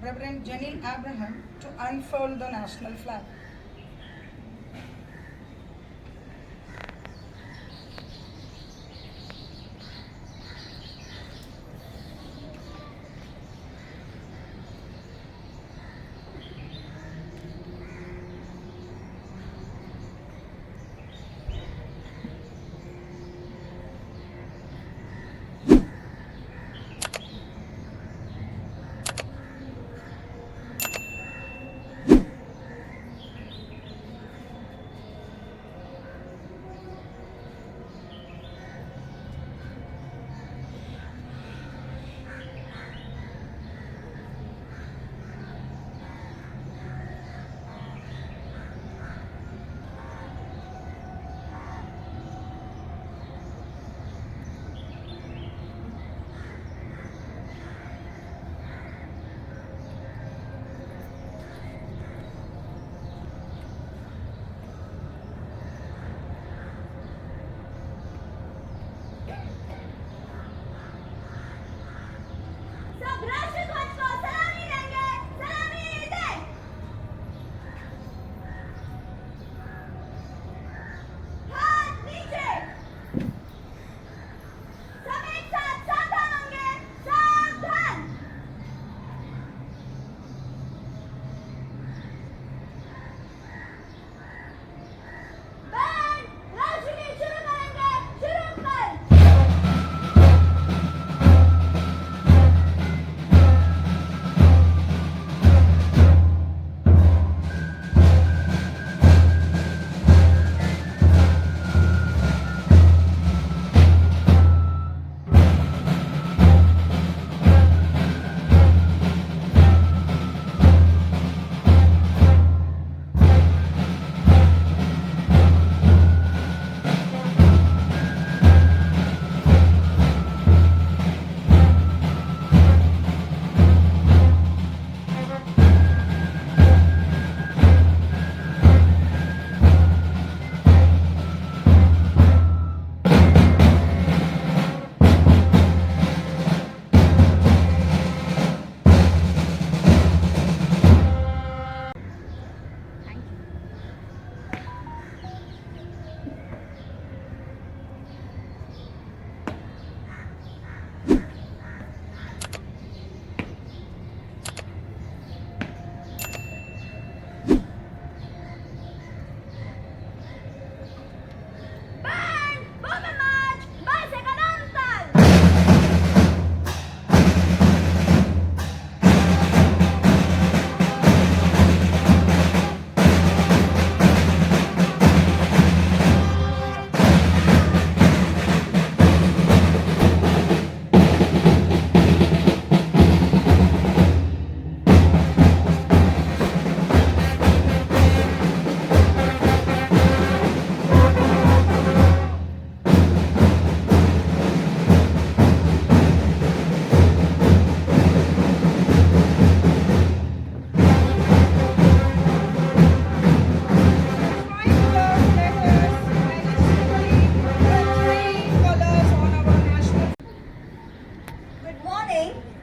Reverend Janil Abraham to unfurl the national flag.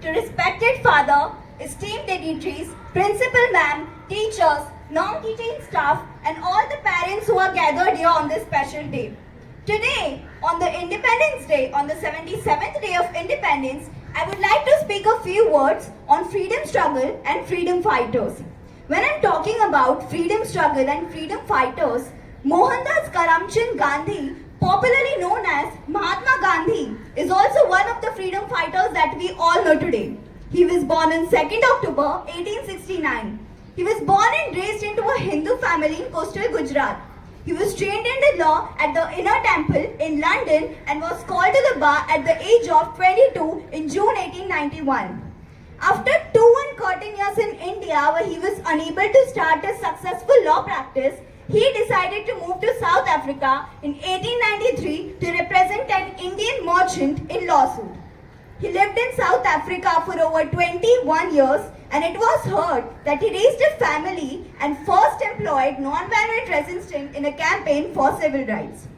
To respected father, esteemed dignitaries, principal ma'am, teachers, non-teaching staff and all the parents who are gathered here on this special day. Today, on the Independence Day, on the 77th day of independence, I would like to speak a few words on freedom struggle and freedom fighters. When I'm talking about freedom struggle and freedom fighters, Mohandas Karamchand Gandhi, popularly known as Mahatma Gandhi, is also one of the freedom fighters that we all know today. He was born on 2nd October 1869. He was born and raised into a Hindu family in coastal Gujarat. He was trained in the law at the Inner Temple in London and was called to the bar at the age of 22 in June 1891. After 2 years in India, where he was unable to start a successful law practice, he decided to move to South Africa in 1893 to represent an Indian merchant in lawsuit. He lived in South Africa for over 21 years, and it was heard that he raised a family and first employed non-violent resistance in a campaign for civil rights.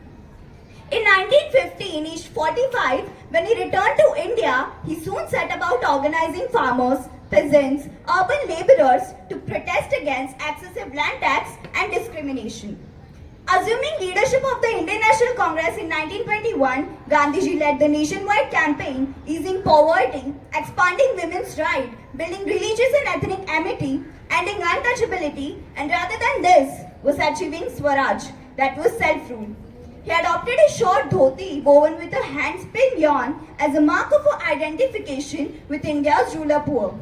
In 1915, aged 45, when he returned to India, he soon set about organizing farmers, peasants, urban laborers to protest against excessive land tax and discrimination. Assuming leadership of the Indian National Congress in 1921, Gandhiji led the nationwide campaign easing poverty, expanding women's rights, building religious and ethnic amity, ending untouchability, and rather than this, was achieving Swaraj, that was self-rule. He adopted a short dhoti woven with a hand-spun yarn as a mark of identification with India's ruler poor.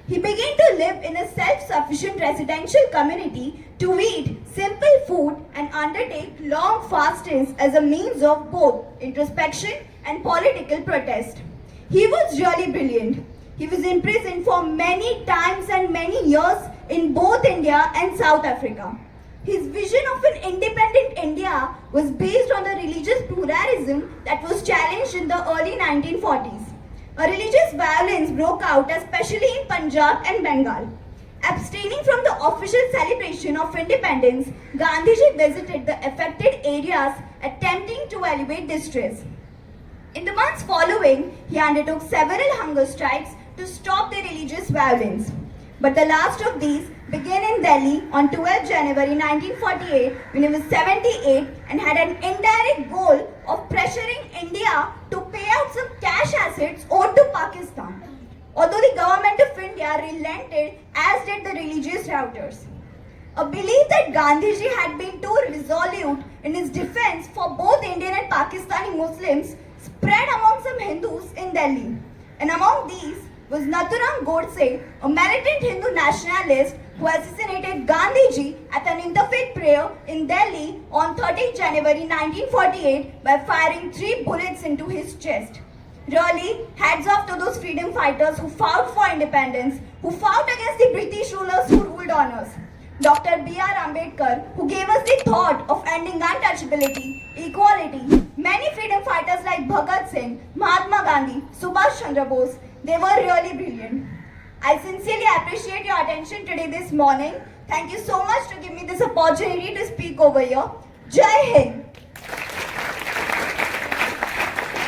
He began to live in a self-sufficient residential community to eat simple food and undertake long fasts as a means of both introspection and political protest. He was really brilliant. He was imprisoned for many times and many years in both India and South Africa. His vision of an independent India was based on the religious pluralism that was challenged in the early 1940s. A religious violence broke out, especially in Punjab and Bengal. Abstaining from the official celebration of independence, Gandhiji visited the affected areas, attempting to alleviate distress. In the months following, he undertook several hunger strikes to stop the religious violence. But the last of these began in Delhi on 12 January 1948 when he was 78 and had an indirect goal of pressuring India to pay out some cash assets owed to Pakistan. Although the government of India relented, as did the religious routers. A belief that Gandhiji had been too resolute in his defense for both Indian and Pakistani Muslims spread among some Hindus in Delhi. And among these was Nathuram Godse, a militant Hindu nationalist who assassinated Gandhiji at an interfaith prayer in Delhi on 13 January 1948 by firing 3 bullets into his chest. Really, hats off to those freedom fighters who fought for independence, who fought against the British rulers who ruled on us. Dr. B.R. Ambedkar, who gave us the thought of ending untouchability, equality. Many freedom fighters like Bhagat Singh, Mahatma Gandhi, Subhash Chandra Bose, they were really brilliant. I sincerely appreciate your attention today this morning. Thank you so much to give me this opportunity to speak over here. Jai Hind!